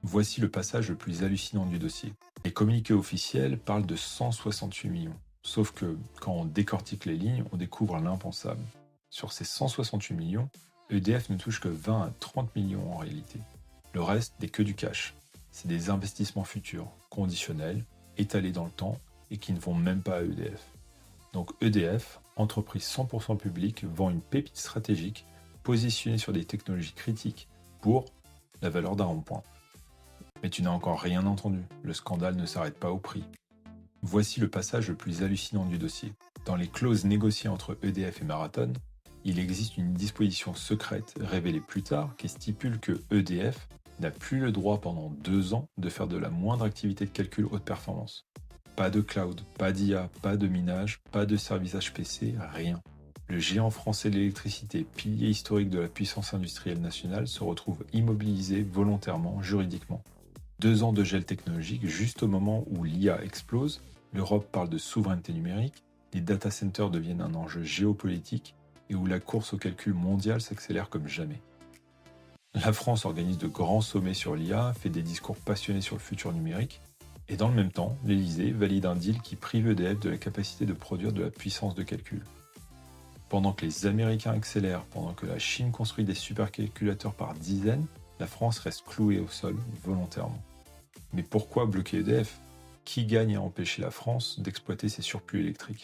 Voici le passage le plus hallucinant du dossier. Les communiqués officiels parlent de 168 millions. Sauf que quand on décortique les lignes, on découvre l'impensable. Sur ces 168 millions, EDF ne touche que 20 à 30 millions en réalité. Le reste n'est que du cash. C'est des investissements futurs, conditionnels, étalés dans le temps et qui ne vont même pas à EDF. Donc EDF, entreprise 100% publique, vend une pépite stratégique positionnée sur des technologies critiques pour la valeur d'un rond-point. Mais tu n'as encore rien entendu, le scandale ne s'arrête pas au prix. Voici le passage le plus hallucinant du dossier. Dans les clauses négociées entre EDF et Marathon, il existe une disposition secrète révélée plus tard qui stipule que EDF n'a plus le droit pendant 2 ans de faire de la moindre activité de calcul haute performance. Pas de cloud, pas d'IA, pas de minage, pas de service HPC, rien. Le géant français de l'électricité, pilier historique de la puissance industrielle nationale, se retrouve immobilisé volontairement, juridiquement. 2 ans de gel technologique juste au moment où l'IA explose, l'Europe parle de souveraineté numérique, les data centers deviennent un enjeu géopolitique et où la course au calcul mondial s'accélère comme jamais. La France organise de grands sommets sur l'IA, fait des discours passionnés sur le futur numérique, et dans le même temps, l'Elysée valide un deal qui prive EDF de la capacité de produire de la puissance de calcul. Pendant que les Américains accélèrent, pendant que la Chine construit des supercalculateurs par dizaines, la France reste clouée au sol volontairement. Mais pourquoi bloquer EDF? Qui gagne à empêcher la France d'exploiter ses surplus électriques?